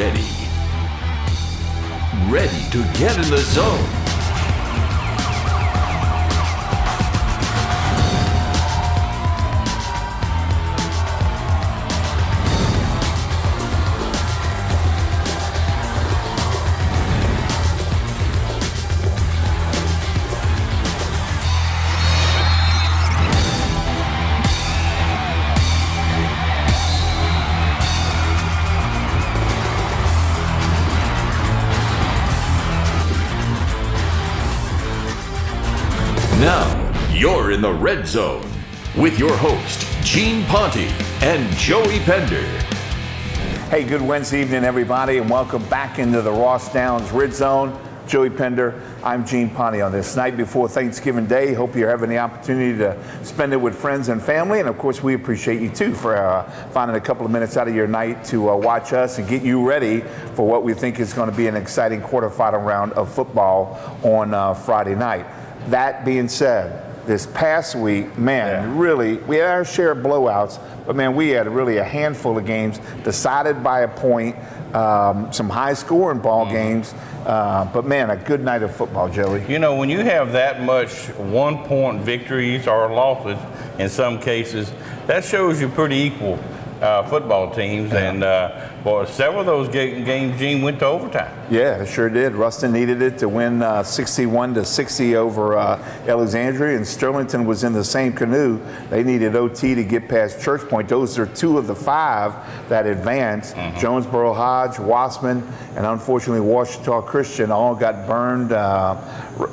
ready. Ready to get in the zone. Now, you're in the red zone with your host, Gene Ponte and Joey Pender. Hey, good Wednesday evening, everybody, and welcome back into the Ross Downs Red Zone. Joey Pender, I'm Gene Ponte on this night before Thanksgiving Day. Hope you're having the opportunity to spend it with friends and family. And, of course, we appreciate you, too, for finding a couple of minutes out of your night to watch us and get you ready for what we think is going to be an exciting quarterfinal round of football on Friday night. That being said, this past week, really, we had our share of blowouts, but, man, we had really a handful of games decided by a point, some high-scoring ball games, but, man, a good night of football, Joey. You know, when you have that much one-point victories or losses in some cases, that shows you pretty equal football teams, and several of those games, Gene, went to overtime. Yeah, it sure did. Ruston needed it to win 61-60 over Alexandria, and Sterlington was in the same canoe. They needed OT to get past Church Point. Those are two of the five that advanced. Jonesboro Hodge, Wassman, and unfortunately Washita Christian all got burned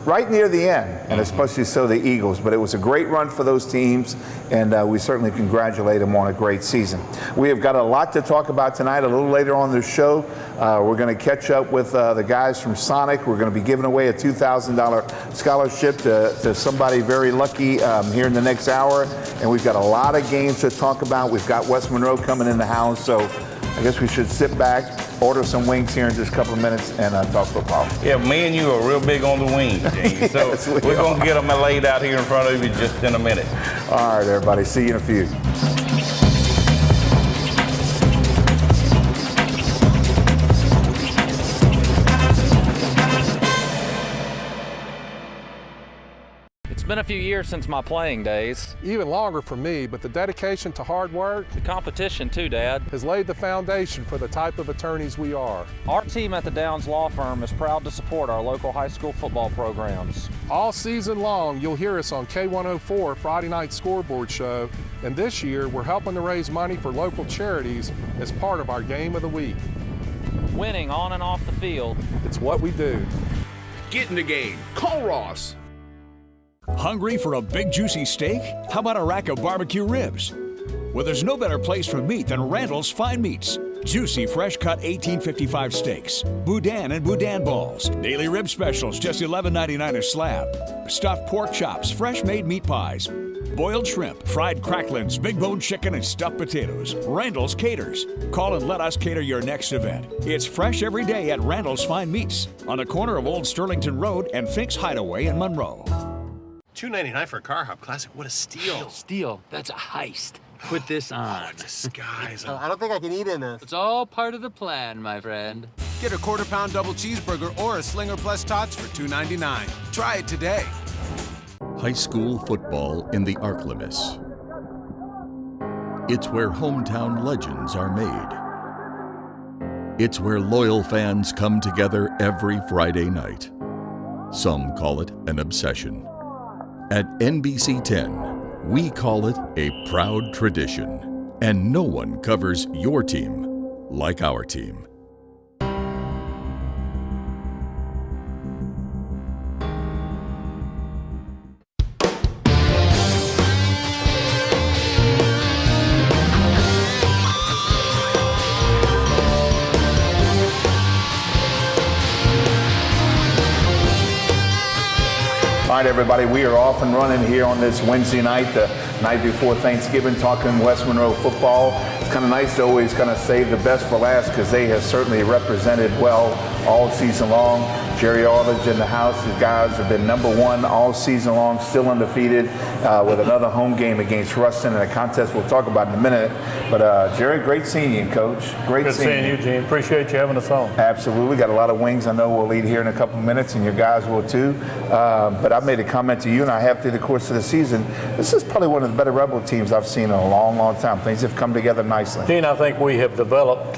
right near the end, and especially so the Eagles. But it was a great run for those teams, and we certainly congratulate them on a great season. We have got a lot to talk about tonight. A little later on the show, we're going to catch up with the guys from Sonic. We're going to be giving away a $2,000 scholarship to somebody very lucky here in the next hour. And we've got a lot of games to talk about. We've got West Monroe coming in the house, so I guess we should sit back, order some wings here in just a couple of minutes, and talk football. Yeah, me and you are real big on the wings, Gene. So Yes, we're going to get them laid out here in front of you just in a minute. All right, everybody. See you in a few. It's been a few years since my playing days. Even longer for me, but the dedication to hard work, The competition too, Dad. has laid the foundation for the type of attorneys we are. Our team at the Downs Law Firm is proud to support our local high school football programs. All season long, you'll hear us on K104 Friday Night Scoreboard Show, and this year we're helping to raise money for local charities as part of our Game of the Week. Winning on and off the field. It's what we do. Get in the game. Call Ross. Hungry for a big juicy steak? How about a rack of barbecue ribs? Well, there's no better place for meat than Randall's Fine Meats. Juicy, fresh-cut 1855 steaks, boudin and boudin balls, daily rib specials just $11.99 a slab, stuffed pork chops, fresh-made meat pies, boiled shrimp, fried cracklings, big bone chicken, and stuffed potatoes. Randall's caters. Call and let us cater your next event. It's fresh every day at Randall's Fine Meats on the corner of Old Sterlington Road and Fink's Hideaway in Monroe. $2.99 for a Car Hop Classic. What a steal. Steal. That's a heist. Put this on. Oh, it's a disguise. I don't think I can eat in this. It's all part of the plan, my friend. Get a quarter-pound double cheeseburger or a Slinger Plus Tots for $2.99. Try it today. High school football in the Arklamis. It's where hometown legends are made. It's where loyal fans come together every Friday night. Some call it an obsession. At NBC 10, we call it a proud tradition. And no one covers your team like our team. All right, everybody, we are off and running here on this Wednesday night, the night before Thanksgiving, talking West Monroe football. It's kind of nice to always kind of save the best for last because they have certainly represented well all season long. Jerry Aldridge in the house. His guys have been #1 all season long, still undefeated, with another home game against Ruston in a contest we'll talk about in a minute. But Jerry, great seeing you, Coach. Good seeing you, Gene. Appreciate you having us on. Absolutely. Got a lot of wings I know we'll lead here in a couple minutes, and your guys will too. But I made a comment to you, and I have through the course of the season. This is probably one of the better Rebel teams I've seen in a long, long time. Things have come together nicely. Gene, I think we have developed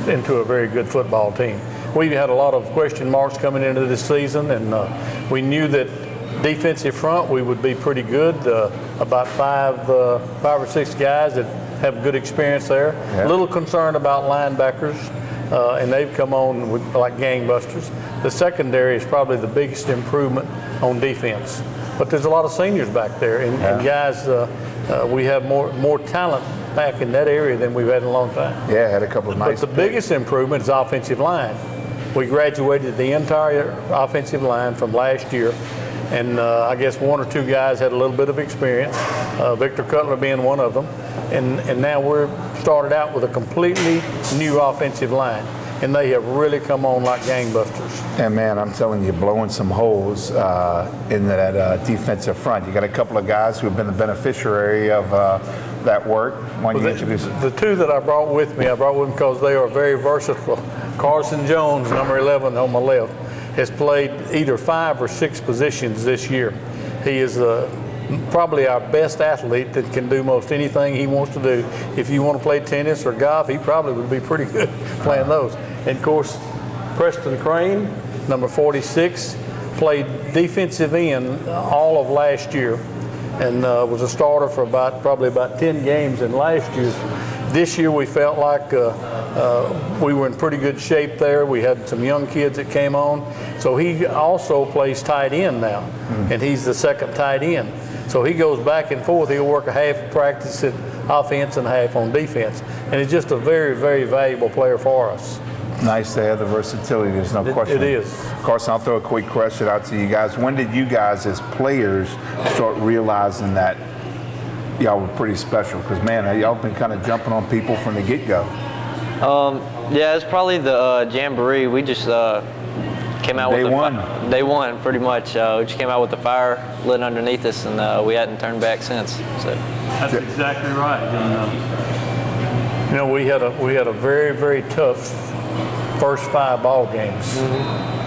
into a very good football team. We had a lot of question marks coming into this season, and we knew that defensive front we would be pretty good. About five or six guys that have good experience there. A little concerned about linebackers, and they've come on like gangbusters. The secondary is probably the biggest improvement on defense. But there's a lot of seniors back there, and guys, we have more talent back in that area than we've had in a long time. Yeah, had a couple of nice. But the biggest improvement is offensive line. We graduated the entire offensive line from last year, and I guess one or two guys had a little bit of experience, Victor Cutler being one of them, and now we're started out with a completely new offensive line, and they have really come on like gangbusters. And man, I'm telling you, blowing some holes in that defensive front. You got a couple of guys who have been the beneficiary of that work. Why don't you introduce them? The two that I brought with me because they are very versatile. Carson Jones, number 11 on my left, has played either 5 or 6 positions this year. He is probably our best athlete that can do most anything he wants to do. If you want to play tennis or golf, he probably would be pretty good playing those. And of course, Preston Crane, number 46, played defensive end all of last year, and was a starter for probably about 10 games in last year's. This year we felt like we were in pretty good shape there. We had some young kids that came on. So he also plays tight end now, and he's the second tight end. So he goes back and forth. He'll work a half of practice at offense and half on defense. And he's just a very, very valuable player for us. Nice to have the versatility, there's no question. It is. Carson, I'll throw a quick question out to you guys. When did you guys as players start realizing that y'all were pretty special? Because man, y'all been kind of jumping on people from the get-go. Yeah, it's probably the Jamboree. We just came out with day one, pretty much. We just came out with the fire lit underneath us, and we hadn't turned back since. So. That's exactly right. And, you know, we had a very, very tough first 5 ball games,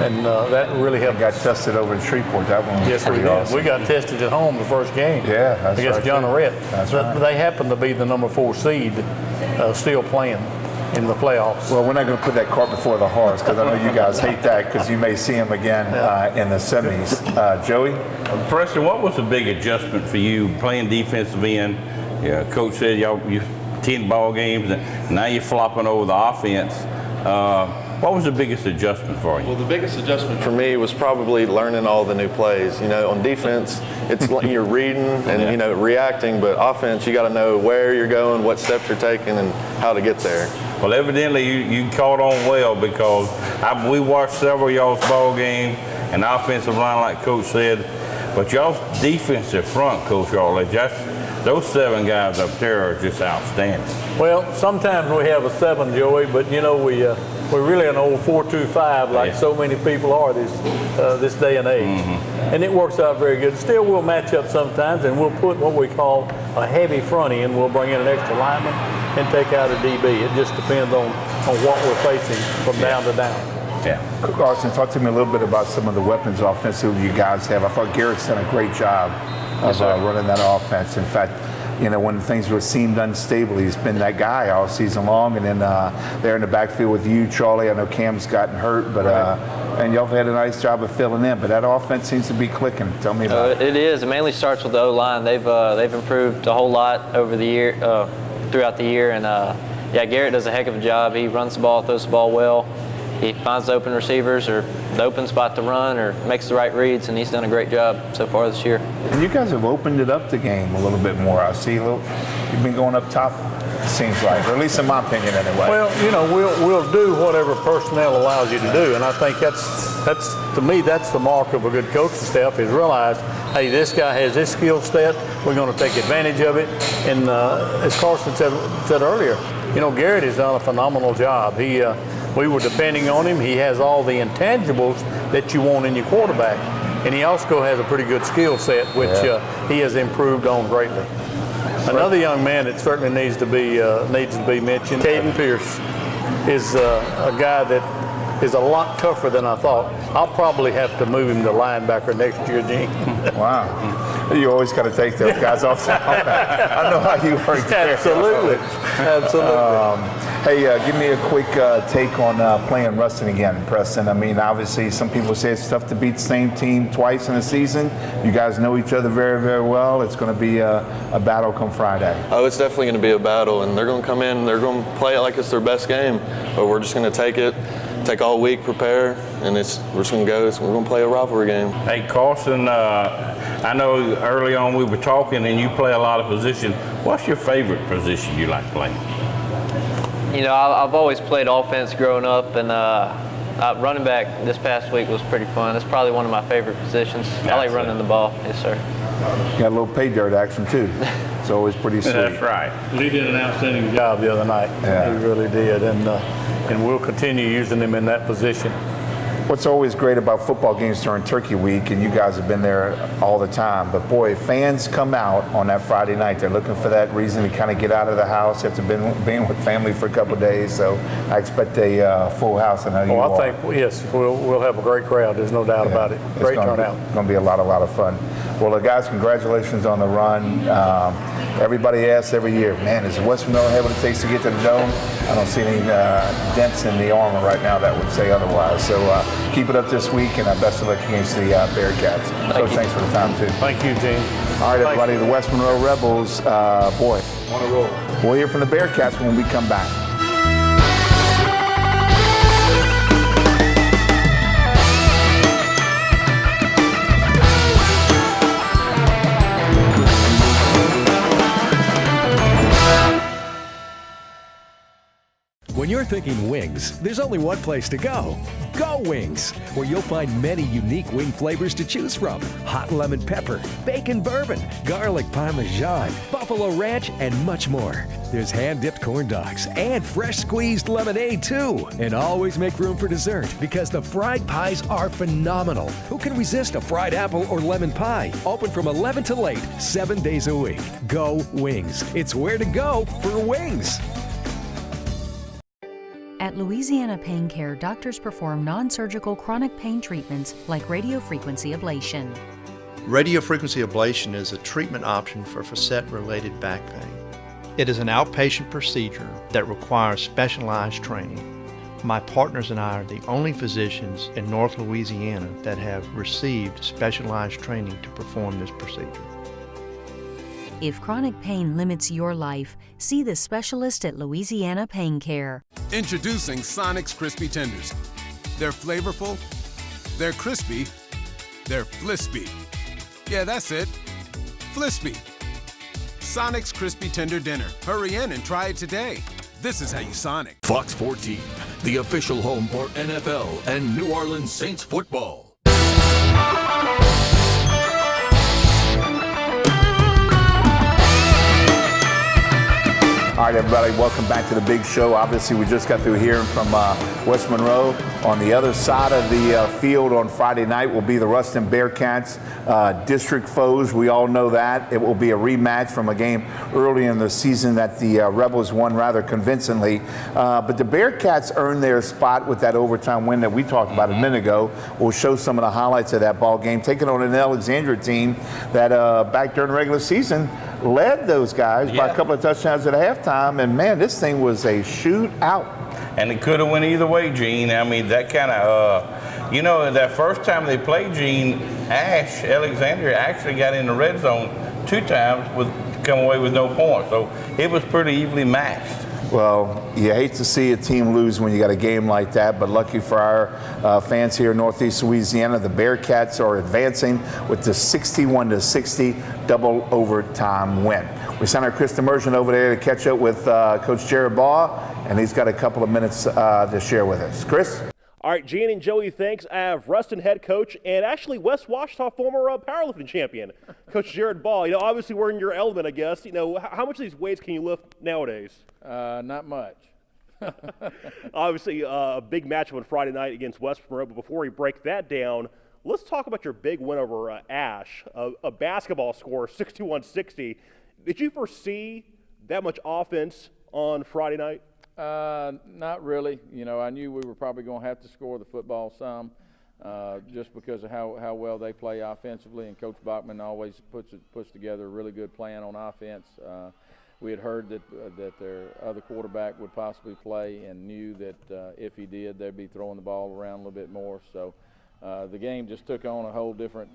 and that really helped. Got tested over in Shreveport. That one was yes, we did. Awesome. We got tested at home the first game. Yeah, that's against right. John Arrett. That's right. They happened to be the number 4 seed, still playing in the playoffs. Well, we're not going to put that cart before the horse, because I know you guys hate that, because you may see him again in the semis. Joey? Preston, what was the big adjustment for you playing defensive end? Yeah, Coach said you 10 ball games, and now you're flopping over the offense. What was the biggest adjustment for you? Well, the biggest adjustment for me was probably learning all the new plays. You know, on defense, it's like you're reading and, you know, reacting, but offense, you got to know where you're going, what steps you're taking, and how to get there. Well, evidently you caught on well, because we watched several of y'all's ball games, and the offensive line, like Coach said, but y'all's defensive front, Coach Aldridge, those 7 guys up there are just outstanding. Well, sometimes we have a 7, Joey, but you know we're really an old 4-2-5 like so many people are this day and age, and it works out very good. Still, we'll match up sometimes, and we'll put what we call a heavy front end. We'll bring in an extra lineman and take out a DB. It just depends on what we're facing from down to down. Yeah. Carson, talk to me a little bit about some of the weapons offensively you guys have. I thought Garrett's done a great job of running that offense. In fact, you know, when things were seemed unstable, he's been that guy all season long. And then there in the backfield with you, Charlie, I know Cam's gotten hurt, but and y'all have had a nice job of filling in. But that offense seems to be clicking. Tell me about it. It is. It mainly starts with the O-line. They've improved a whole lot over the year, throughout the year. And yeah, Garrett does a heck of a job. He runs the ball, throws the ball well. He finds the open receivers or the open spot to run, or makes the right reads, and he's done a great job so far this year. And you guys have opened it up the game a little bit more. I see you've been going up top, it seems like, or at least in my opinion anyway. Well, you know, we'll do whatever personnel allows you to do, and I think that's to me, that's the mark of a good coaching staff, is realize, hey, this guy has this skill set, we're going to take advantage of it. And as Carson said earlier, you know, Garrett has done a phenomenal job. We were depending on him. He has all the intangibles that you want in your quarterback. And he also has a pretty good skill set, which he has improved on greatly. Another young man that certainly needs to be mentioned, Caden Pierce, is a guy that is a lot tougher than I thought. I'll probably have to move him to linebacker next year, Gene. Wow. You always got to take those guys off. I know how you work there. Absolutely. Hey, give me a quick take on playing Ruston again, Preston. I mean, obviously, some people say it's tough to beat the same team twice in a season. You guys know each other very, very well. It's going to be a battle come Friday. Oh, it's definitely going to be a battle, and they're going to come in and they're going to play it like it's their best game. But we're just going to take all week, prepare, and we're just going to go. We're going to play a rivalry game. Hey, Carson, I know early on we were talking, and you play a lot of positions. What's your favorite position you like playing? You know, I've always played offense growing up, and running back this past week was pretty fun. It's probably one of my favorite positions. I like running the ball. Yes, sir. You got a little pay dirt action, too. It's always pretty sweet. That's right. He did an outstanding job the other night. Yeah. He really did, and we'll continue using him in that position. What's always great about football games during Turkey Week, and you guys have been there all the time, but boy, fans come out on that Friday night. They're looking for that reason to kind of get out of the house after being with family for a couple of days. So I expect a full house. I know you I think, yes, we'll have a great crowd. There's no doubt about it. Great turnout. It's going to be a lot of fun. Well, guys, congratulations on the run. Everybody asks every year, man, is West Monroe have what it takes to get to the Dome? I don't see any dents in the armor right now that would say otherwise. So keep it up this week, and best of luck against the Bearcats. Coach, thanks for the time, too. Thank you, Gene. All right, everybody, the West Monroe Rebels, boy, on a roll. We'll hear from the Bearcats when we come back. When you're thinking wings, there's only one place to go. Go Wings, where you'll find many unique wing flavors to choose from. Hot lemon pepper, bacon bourbon, garlic parmesan, buffalo ranch, and much more. There's hand-dipped corn dogs and fresh squeezed lemonade, too. And always make room for dessert, because the fried pies are phenomenal. Who can resist a fried apple or lemon pie? Open from 11 to late, 7 days a week. Go Wings. It's where to go for wings. At Louisiana Pain Care, doctors perform non-surgical chronic pain treatments like radiofrequency ablation. Radiofrequency ablation is a treatment option for facet-related back pain. It is an outpatient procedure that requires specialized training. My partners and I are the only physicians in North Louisiana that have received specialized training to perform this procedure. If chronic pain limits your life, see the specialist at Louisiana Pain Care. Introducing Sonic's Crispy Tenders. They're flavorful, they're crispy, they're flispy. Yeah, that's it. Flispy. Sonic's Crispy Tender Dinner. Hurry in and try it today. This is how you Sonic. Fox 14, the official home for NFL and New Orleans Saints football. All right, everybody, welcome back to the big show. Obviously, we just got through hearing from West Monroe. On the other side of the field on Friday night will be the Ruston Bearcats, district foes. We all know that. It will be a rematch from a game early in the season that the Rebels won rather convincingly. But the Bearcats earned their spot with that overtime win that we talked about a minute ago. We'll show some of the highlights of that ball game, taking on an Alexandria team that back during the regular season led those guys by a couple of touchdowns at halftime, and man, this thing was a shootout. And it could have went either way, Gene. I mean, that kind of, that first time they played, Gene, Alexandria actually got in the red zone 2 times to come away with no points. So it was pretty evenly matched. Well, you hate to see a team lose when you got a game like that, but lucky for our fans here in Northeast Louisiana, the Bearcats are advancing with the 61-60 double overtime win. We sent our Chris Immersion over there to catch up with Coach Jared Baugh, and he's got a couple of minutes to share with us. Chris? All right, Gene and Joey, thanks. I have Ruston head coach and actually West Ouachita former powerlifting champion, Coach Jared Baugh. Obviously we're in your element, I guess. How much of these weights can you lift nowadays? Not much. Obviously, a big matchup on Friday night against West Monroe. But before we break that down, let's talk about your big win over Ash, a basketball score, 61-60. Did you foresee that much offense on Friday night? Not really. You know, I knew we were probably going to have to score the football some, just because of how well they play offensively, and Coach Bachman always puts together a really good plan on offense. We had heard that their other quarterback would possibly play, and knew that if he did, they'd be throwing the ball around a little bit more. So the game just took on a whole different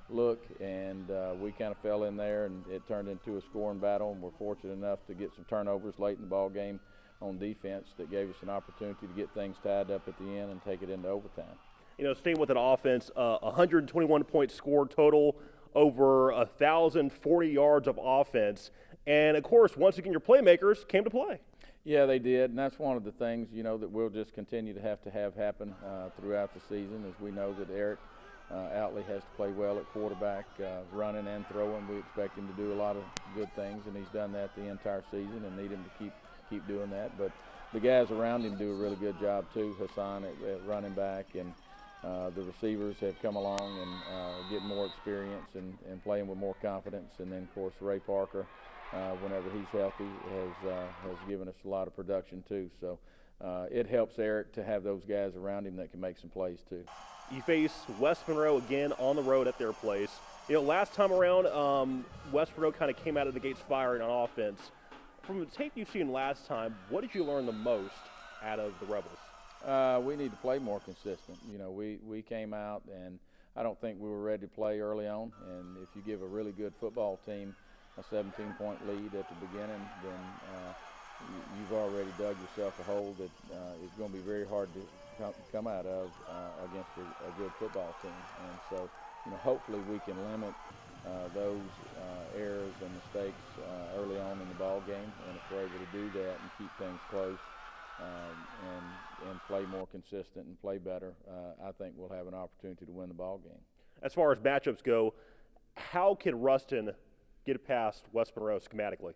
look, and we kind of fell in there, and it turned into a scoring battle, and we're fortunate enough to get some turnovers late in the ball game on defense that gave us an opportunity to get things tied up at the end and take it into overtime. You know, staying with an offense, 121 points scored total, over 1,040 yards of offense. And, of course, once again, your playmakers came to play. Yeah, they did, and that's one of the things, you know, that we'll just continue to have happen throughout the season, as we know that Eric Outley has to play well at quarterback, running and throwing. We expect him to do a lot of good things, and he's done that the entire season, and need him to keep doing that. But the guys around him do a really good job too. Hassan at running back, and the receivers have come along and getting more experience and playing with more confidence. And then, of course, Ray Parker, whenever he's healthy, has given us a lot of production too. So it helps Eric to have those guys around him that can make some plays too. You face West Monroe again on the road at their place. You know, last time around, West Monroe kind of came out of the gates firing on offense. From the tape you've seen last time, what did you learn the most out of the Rebels? We need to play more consistent. You know, we came out, and I don't think we were ready to play early on. And if you give a really good football team a 17-point lead at the beginning, then you've already dug yourself a hole that is going to be very hard to come out of against a good football team. And so, you know, hopefully we can limit those errors and mistakes early on in the ball game, and if we're able to do that and keep things close and play more consistent and play better, I think we'll have an opportunity to win the ball game. As far as matchups go, how can Ruston get past West Monroe schematically?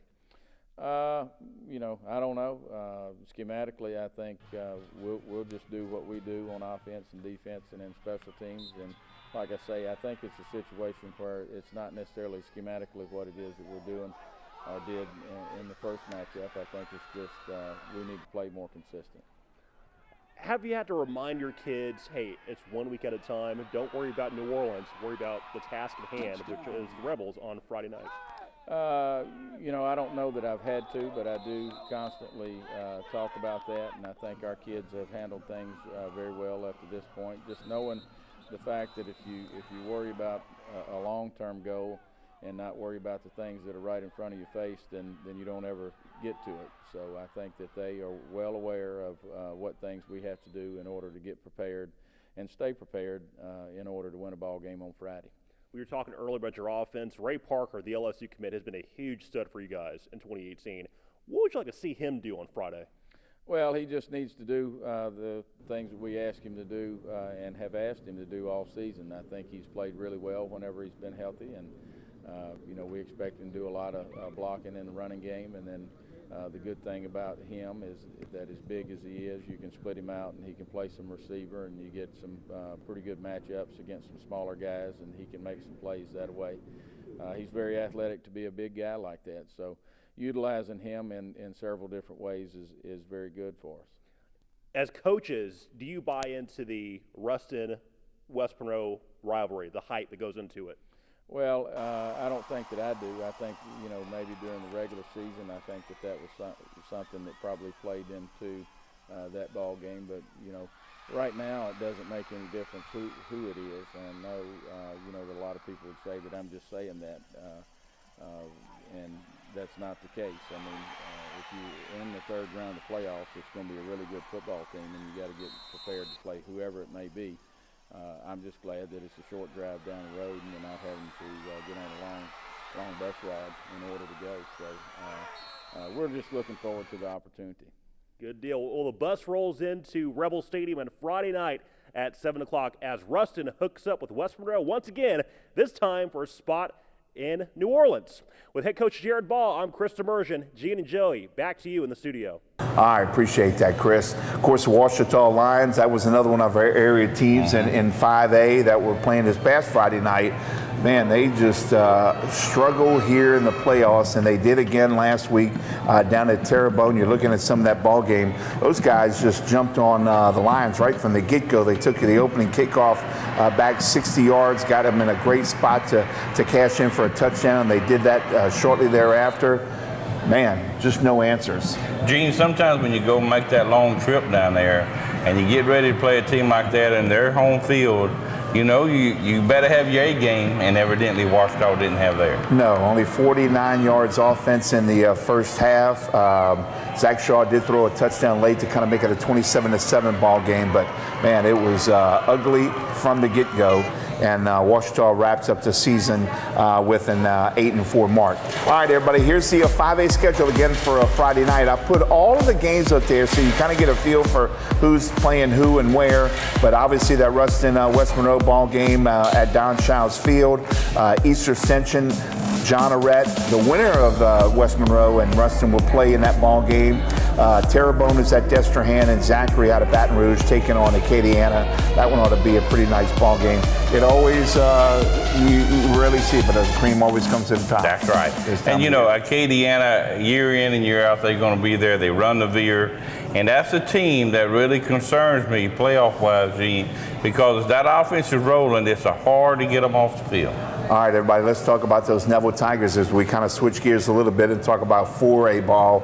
You know, I don't know. Schematically, I think we'll just do what we do on offense and defense and in special teams. And like I say, I think it's a situation where it's not necessarily schematically what it is that we're doing or did in the first matchup. I think it's just we need to play more consistent. Have you had to remind your kids, hey, it's 1 week at a time, don't worry about New Orleans, worry about the task at hand, which is the Rebels on Friday night? You know, I don't know that I've had to, but I do constantly talk about that, and I think our kids have handled things very well up to this point. Just knowing the fact that if you worry about a long-term goal and not worry about the things that are right in front of your face, then you don't ever get to it. So I think that they are well aware of what things we have to do in order to get prepared and stay prepared in order to win a ball game on Friday. We were talking earlier about your offense. Ray Parker, the LSU commit, has been a huge stud for you guys in 2018. What would you like to see him do on Friday? Well, he just needs to do the things that we ask him to do and have asked him to do all season. I think he's played really well whenever he's been healthy, and you know, we expect him to do a lot of blocking in the running game. And then the good thing about him is that as big as he is, you can split him out and he can play some receiver, and you get some pretty good matchups against some smaller guys, and he can make some plays that way. He's very athletic to be a big guy like that. So utilizing him in several different ways is very good for us. As coaches, do you buy into the Ruston-West Monroe rivalry, the hype that goes into it? Well, I don't think that I do. I think, you know, maybe during the regular season, I think that was something that probably played into that ball game. But, you know, right now it doesn't make any difference who it is. And I know, you know, that a lot of people would say that I'm just saying that, and that's not the case. I mean, if you're in the third round of playoffs, it's going to be a really good football team, and you got to get prepared to play whoever it may be. I'm just glad that it's a short drive down the road and we're not having to get on a long bus ride in order to go. So we're just looking forward to the opportunity. Good deal. Well, the bus rolls into Rebel Stadium on Friday night at 7 o'clock as Ruston hooks up with West Monroe once again, this time for a spot in New Orleans. With head coach Jared Ball, I'm Chris Demersion. Gene and Joey, back to you in the studio. I appreciate that, Chris. Of course, the Ouachita Lions, that was another one of our area teams in 5A that were playing this past Friday night. Man, they just struggle here in the playoffs, and they did again last week down at Terrebonne. You're looking at some of that ball game. Those guys just jumped on the Lions right from the get-go. They took the opening kickoff back 60 yards, got them in a great spot to cash in for a touchdown. They did that shortly thereafter. Man, just no answers. Gene, sometimes when you go make that long trip down there and you get ready to play a team like that in their home field, you know, you better have your A game, and evidently Ouachita didn't have there. No, only 49 yards offense in the first half. Zach Shaw did throw a touchdown late to kind of make it a 27-7 ball game, but man, it was ugly from the get-go. And Ouachita wraps up the season with an 8-4 mark. All right, everybody, here's the 5A schedule again for Friday night. I put all of the games up there so you kind of get a feel for who's playing who and where. But obviously that Ruston West Monroe ball game at Don Childs Field, East Ascension, John Arrett, the winner of West Monroe and Ruston will play in that ball game. Terrebonne is at Destrehan, and Zachary out of Baton Rouge taking on Acadiana. That one ought to be a pretty nice ball game. It always, you rarely see it, but the cream always comes to the top. That's right. And you know, Acadiana, year in and year out, they're going to be there. They run the veer. And that's a team that really concerns me playoff-wise, Gene, because that offense is rolling. It's hard to get them off the field. All right, everybody, let's talk about those Neville Tigers as we kind of switch gears a little bit and talk about 4A ball.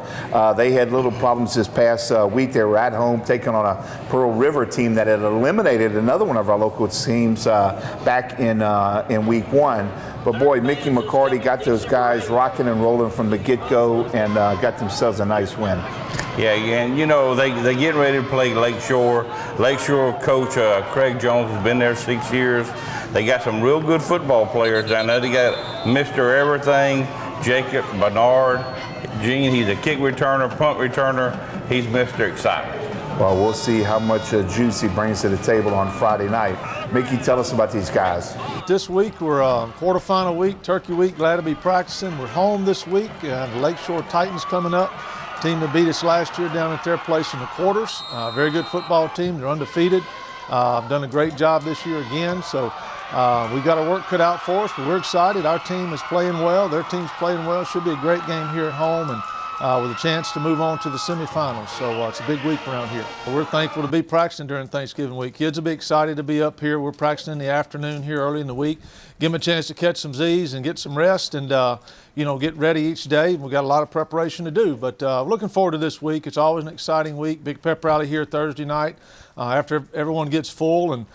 They had little problems this past week. They were at home taking on a Pearl River team that had eliminated another one of our local teams back in week 1. But boy, Mickey McCarty got those guys rocking and rolling from the get-go and got themselves a nice win. Yeah, and you know, they get ready to play Lakeshore. Lakeshore coach Craig Jones has been there 6 years. They got some real good football players. I know they got Mr. Everything, Jacob Bernard. Gene, he's a kick returner, punt returner. He's Mr. Excitement. Well, we'll see how much juice he brings to the table on Friday night. Mickey, tell us about these guys. This week, we're quarterfinal week, Turkey week. Glad to be practicing. We're home this week. The Lakeshore Titans coming up. Team that beat us last year down at their place in the quarters. Very good football team. They're undefeated. Done a great job this year again. So we got our work cut out for us, but we're excited. Our team is playing well. Their team's playing well. Should be a great game here at home, and with a chance to move on to the semifinals. So it's a big week around here. We're thankful to be practicing during Thanksgiving week. Kids will be excited to be up here. We're practicing in the afternoon here early in the week. Give them a chance to catch some Z's and get some rest and, get ready each day. We've got a lot of preparation to do, but looking forward to this week. It's always an exciting week. Big pep rally here Thursday night after everyone gets full, and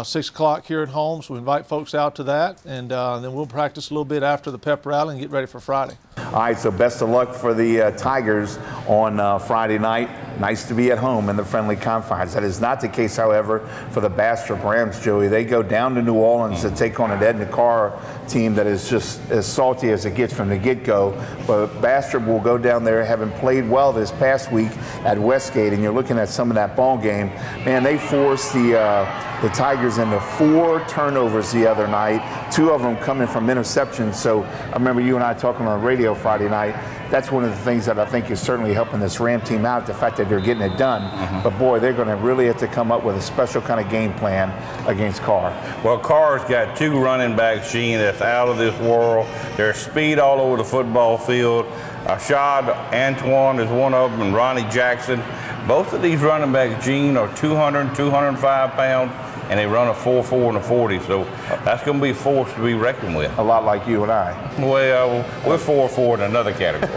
6 o'clock here at home. So we invite folks out to that, and then we'll practice a little bit after the pep rally and get ready for Friday. All right, so best of luck for the Tigers on Friday night. Nice to be at home in the friendly confines. That is not the case, however, for the Bastrop Rams, Joey. They go down to New Orleans to take on an Edna Carr team that is just as salty as it gets from the get-go. But Bastrop will go down there, having played well this past week at Westgate, and you're looking at some of that ball game. Man, they forced the Tigers into 4 turnovers the other night, 2 of them coming from interceptions. So I remember you and I talking on the radio Friday night. That's one of the things that I think is certainly helping this Ram team out, the fact that they're getting it done. But boy, they're going to really have to come up with a special kind of game plan against Carr. Well, Carr's got 2 running backs, Gene, that's out of this world. There's speed all over the football field. Ashad Antoine is one of them, and Ronnie Jackson. Both of these running backs, Gene, are 200, 205 pounds, and they run a 4.4 and a 40. So that's going to be a force to be reckoned with. A lot like you and I. Well, we're 4.4 in another category.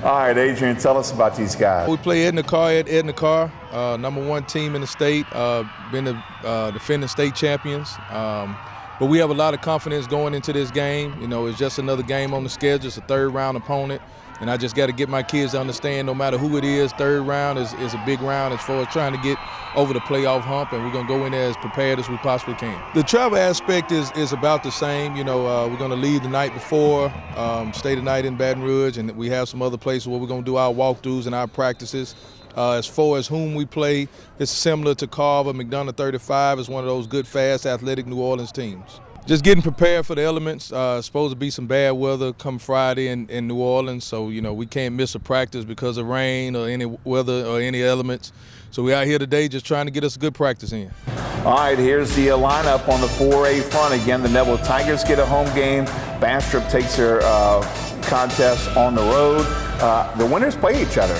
All right, Adrian, tell us about these guys. We play Edna Carr at Edna Carr, #1 team in the state, been the defending state champions. But we have a lot of confidence going into this game. You know, it's just another game on the schedule. It's a 3rd round opponent. And I just got to get my kids to understand no matter who it is, 3rd round is a big round as far as trying to get over the playoff hump, and we're going to go in there as prepared as we possibly can. The travel aspect is about the same. You know, we're going to leave the night before, stay the night in Baton Rouge, and we have some other places where we're going to do our walkthroughs and our practices. As far as whom we play, it's similar to Carver. McDonough 35 is one of those good, fast, athletic New Orleans teams. just getting prepared for the elements. Supposed to be some bad weather come Friday in New Orleans, so we can't miss a practice because of rain or any weather or any elements. So we're out here today just trying to get us a good practice in. All right, here's the lineup on the 4A front. Again, the Neville Tigers get a home game. Bastrop takes their contest on the road. The winners play each other.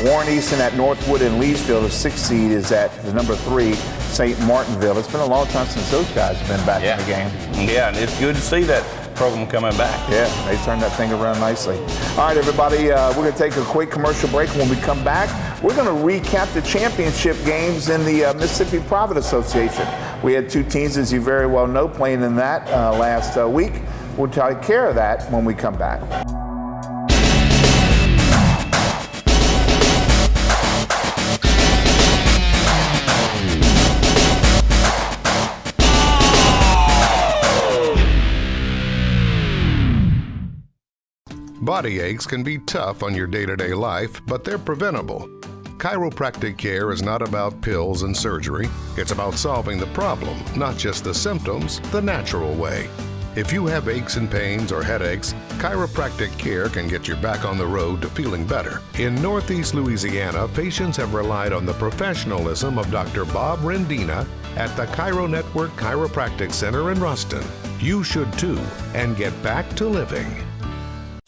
Warren Easton at Northwood and Leesville. The 6th seed is at the number 3, St. Martinville. It's been a long time since those guys have been back in the game. Yeah, and it's good to see that program coming back. Yeah, they turned that thing around nicely. All right, everybody, we're going to take a quick commercial break. When we come back, we're going to recap the championship games in the Mississippi Private Association. We had 2 teams, as you very well know, playing in that last week. We'll take care of that when we come back. Body aches can be tough on your day-to-day life, but they're preventable. Chiropractic care is not about pills and surgery. It's about solving the problem, not just the symptoms, the natural way. If you have aches and pains or headaches, chiropractic care can get you back on the road to feeling better. In Northeast Louisiana, patients have relied on the professionalism of Dr. Bob Rendina at the Chiro Network Chiropractic Center in Ruston. You should too, and get back to living.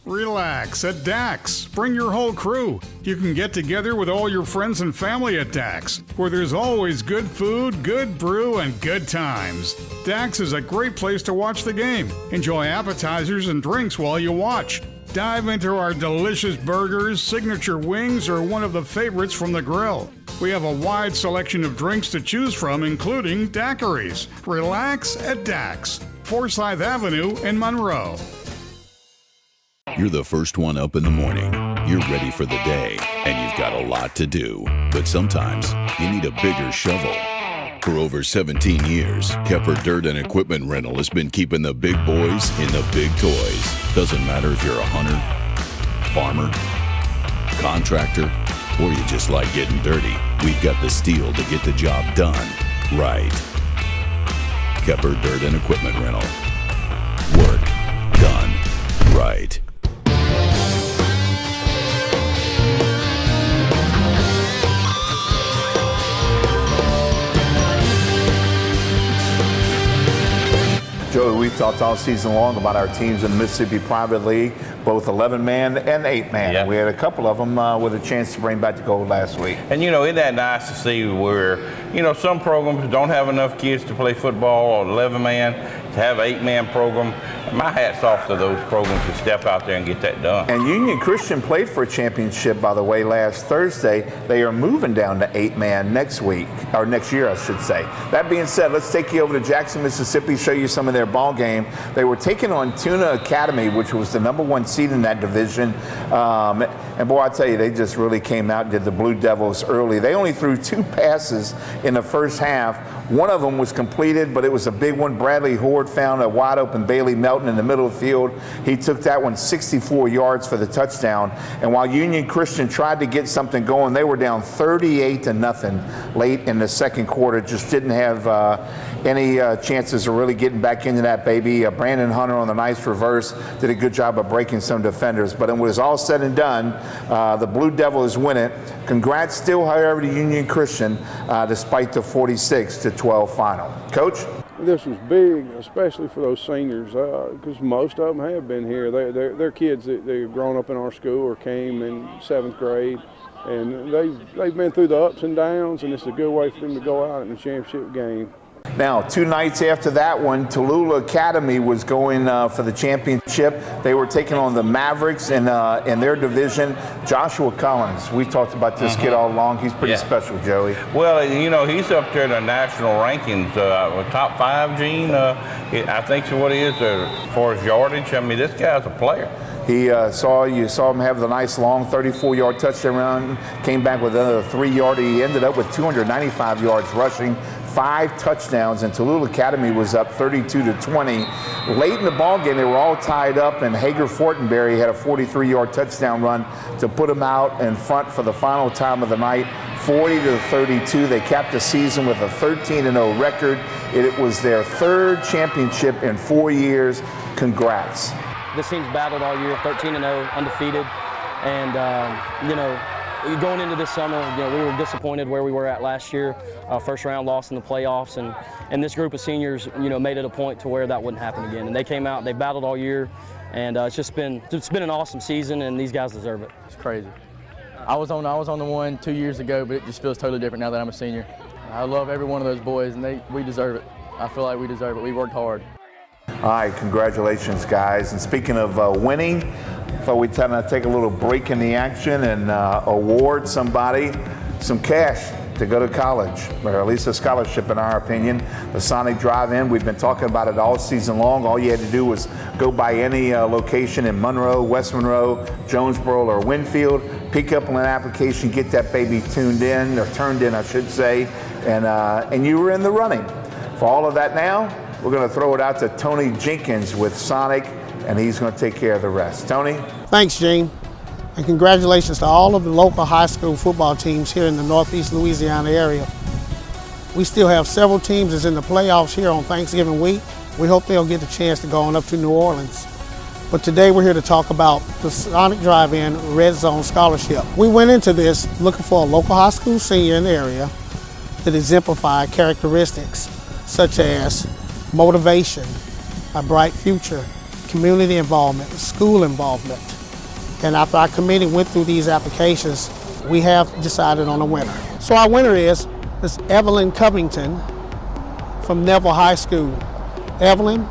Relax at DAX. Bring your whole crew. You can get together with all your friends and family at DAX, where there's always good food, good brew, and good times. DAX is a great place to watch the game. Enjoy appetizers and drinks while you watch. Dive into our delicious burgers, signature wings, or one of the favorites from the grill. We have a wide selection of drinks to choose from, including daiquiris. Relax at DAX, Forsyth Avenue in Monroe. You're the first one up in the morning. You're ready for the day, and you've got a lot to do. But sometimes you need a bigger shovel. For over 17 years, Kepper Dirt and Equipment Rental has been keeping the big boys in the big toys. Doesn't matter if you're a hunter, farmer, contractor, or you just like getting dirty. We've got the steel to get the job done right. Kepper Dirt and Equipment Rental. Work done right. Joey, we've talked all season long about our teams in the Mississippi Private League, both 11-man and 8-man. Yeah. We had a couple of them with a chance to bring back the gold last week. And, isn't that nice to see where, some programs don't have enough kids to play football or 11-man, to have an 8-man program. My hat's off to those programs to step out there and get that done. And Union Christian played for a championship, by the way, last Thursday. They are moving down to 8-man next year, I should say. That being said, let's take you over to Jackson, Mississippi, show you some of their ball game. They were taking on Tuna Academy, which was the #1 seed in that division. And boy, I tell you, they just really came out and did the Blue Devils early. They only threw 2 passes in the first half. One of them was completed, but it was a big one. Bradley Horde found a wide open Bailey Melton in the middle of the field. He took that one 64 yards for the touchdown. And while Union Christian tried to get something going, they were down 38-0 late in the second quarter. Just didn't have any chances of really getting back into that baby. Brandon Hunter on the nice reverse did a good job of breaking some defenders. But when it was all said and done, the Blue Devils win it. Congrats still, however, to Union Christian, despite the 46-12 final. Coach? This was big, especially for those seniors, because most of them have been here. They're kids that have grown up in our school or came in 7th grade, and they've been through the ups and downs, and it's a good way for them to go out in the championship game. Now, 2 nights after that one, Tallulah Academy was going for the championship. They were taking on the Mavericks in their division. Joshua Collins, we've talked about this kid all along. He's pretty special, Joey. Well, he's up there in the national rankings, top 5, Gene. I think so. What he is as far as yardage. I mean, this guy's a player. You saw him have the nice long 34-yard touchdown run, came back with another 3-yarder. He ended up with 295 yards rushing, 5 touchdowns, and Tallulah Academy was up 32-20. Late in the ball game, they were all tied up, and Hager Fortenberry had a 43-yard touchdown run to put them out in front for the final time of the night, 40-32. They capped the season with a 13-0 record. It was their 3rd championship in 4 years. Congrats. This team's battled all year, 13-0, undefeated, and you know, going into this summer, you know, we were disappointed where we were at last year. First round loss in the playoffs, and this group of seniors, you know, made it a point to where that wouldn't happen again. And they came out, they battled all year, and it's been an awesome season, and these guys deserve it. It's crazy. I was on the one 2 years ago, but it just feels totally different now that I'm a senior. I love every one of those boys, and we deserve it. I feel like we deserve it. We worked hard. All right, congratulations, guys. And speaking of winning, I thought we'd kind of take a little break in the action and award somebody some cash to go to college, or at least a scholarship in our opinion. The Sonic Drive-In, we've been talking about it all season long. All you had to do was go by any location in Monroe, West Monroe, Jonesboro, or Winfield, pick up an application, get that baby turned in, I should say, and you were in the running. For all of that now, we're going to throw it out to Tony Jenkins with Sonic, and he's going to take care of the rest. Tony? Thanks, Gene. And congratulations to all of the local high school football teams here in the Northeast Louisiana area. We still have several teams that's in the playoffs here on Thanksgiving week. We hope they'll get the chance to go on up to New Orleans. But today we're here to talk about the Sonic Drive-In Red Zone Scholarship. We went into this looking for a local high school senior in the area that exemplified characteristics such as motivation, a bright future, community involvement, school involvement. And after our committee went through these applications, we have decided on a winner. So our winner is Evelyn Covington from Neville High School. Evelyn,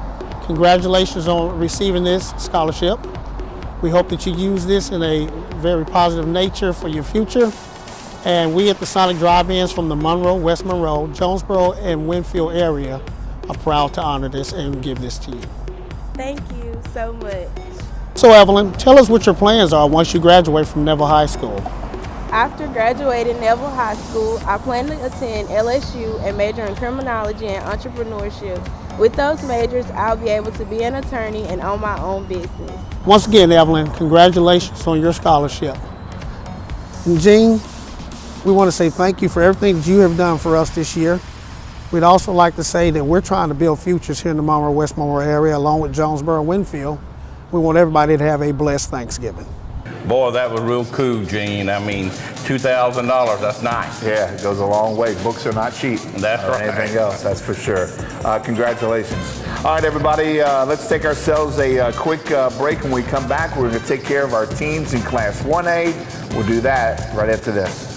congratulations on receiving this scholarship. We hope that you use this in a very positive nature for your future. And we at the Sonic Drive-Ins from the Monroe, West Monroe, Jonesboro, and Winfield area are proud to honor this and give this to you. Thank you so much. So Evelyn, tell us what your plans are once you graduate from Neville High School. After graduating Neville High School, I plan to attend LSU and major in criminology and entrepreneurship. With those majors, I'll be able to be an attorney and own my own business. Once again, Evelyn, congratulations on your scholarship. And Gene, we want to say thank you for everything that you have done for us this year. We'd also like to say that we're trying to build futures here in the Monroe, West Monroe area, along with Jonesboro and Winfield. We want everybody to have a blessed Thanksgiving. Boy, that was real cool, Gene. I mean, $2,000, that's nice. Yeah, it goes a long way. Books are not cheap. That's right. Anything else, that's for sure. Congratulations. All right, everybody, let's take ourselves a quick break. When we come back, we're going to take care of our teams in Class 1A. We'll do that right after this.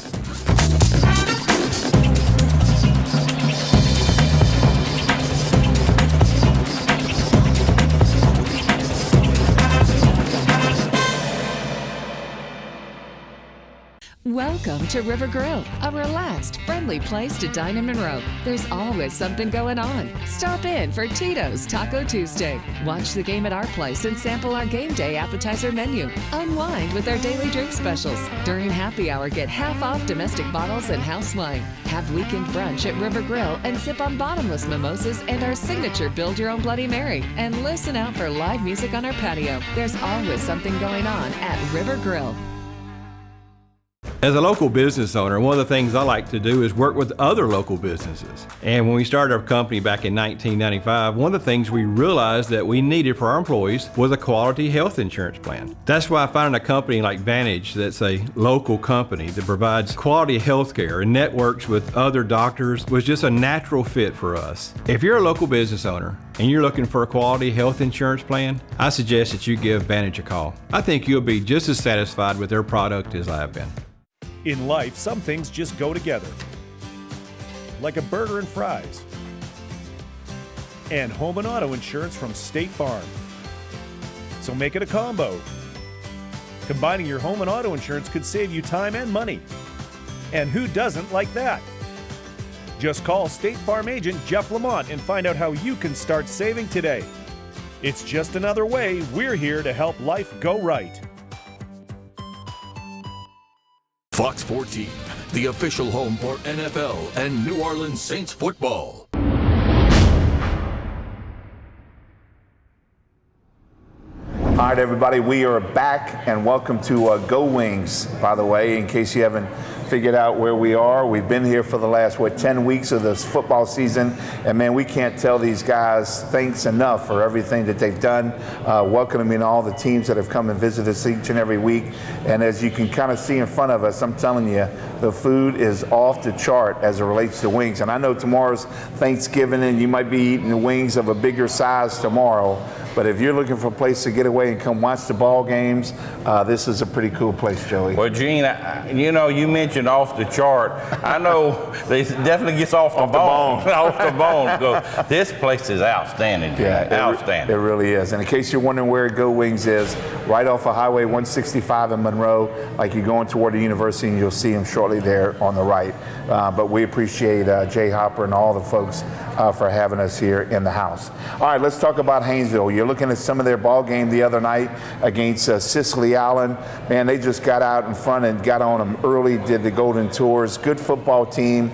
Welcome to River Grill, a relaxed, friendly place to dine in Monroe. There's always something going on. Stop in for Tito's Taco Tuesday. Watch the game at our place and sample our game day appetizer menu. Unwind with our daily drink specials. During happy hour, get half off domestic bottles and house wine. Have weekend brunch at River Grill and sip on bottomless mimosas and our signature Build Your Own Bloody Mary. And listen out for live music on our patio. There's always something going on at River Grill. As a local business owner, one of the things I like to do is work with other local businesses. And when we started our company back in 1995, one of the things we realized that we needed for our employees was a quality health insurance plan. That's why I found a company like Vantage that's a local company that provides quality health care and networks with other doctors was just a natural fit for us. If you're a local business owner and you're looking for a quality health insurance plan, I suggest that you give Vantage a call. I think you'll be just as satisfied with their product as I have been. In life, some things just go together, like a burger and fries, and home and auto insurance from State Farm. So make it a combo. Combining your home and auto insurance could save you time and money. And who doesn't like that? Just call State Farm agent Jeff Lamont and find out how you can start saving today. It's just another way we're here to help life go right. Fox 14, the official home for NFL and New Orleans Saints football. All right, everybody, we are back, and welcome to Go Wings, by the way, in case you haven't figured out where we are. We've been here for the last, 10 weeks of this football season, and man, we can't tell these guys thanks enough for everything that they've done, welcoming all the teams that have come and visited us each and every week. And as you can kind of see in front of us, I'm telling you, the food is off the chart as it relates to wings. And I know tomorrow's Thanksgiving, and you might be eating the wings of a bigger size tomorrow. But if you're looking for a place to get away and come watch the ball games, this is a pretty cool place, Joey. Well, Gene, you know, you mentioned off the chart. I know it definitely gets off the bone. Off the bone. This place is outstanding, Gene. Yeah, outstanding. It really is. And in case you're wondering where Go Wings is, right off of Highway 165 in Monroe, like you're going toward the university, and you'll see them shortly there on the right. But we appreciate Jay Hopper and all the folks for having us here in the house. All right, let's talk about Haynesville. You're looking at some of their ball game the other night against Cicely Allen. Man, they just got out in front and got on them early, did the Golden Tours. Good football team.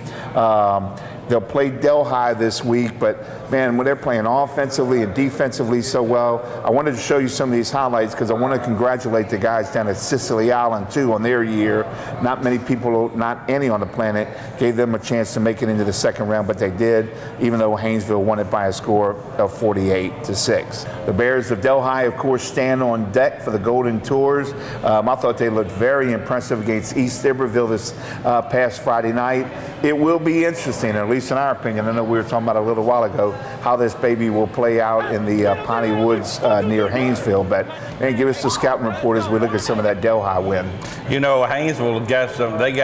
They'll play Delhi this week, but man, when they're playing offensively and defensively so well, I wanted to show you some of these highlights because I want to congratulate the guys down at Cicely Allen too on their year. Not many people, not any on the planet, gave them a chance to make it into the second round, but they did, even though Haynesville won it by a score of 48-6. The Bears of Delhi, of course, stand on deck for the Golden Tours. I thought they looked very impressive against East Iberville this past Friday night. It will be interesting, at least in our opinion. I know we were talking about a little while ago how this baby will play out in the Piney Woods near Haynesville. But man, give us the scouting report as we look at some of that Delhi win. You know, Haynesville got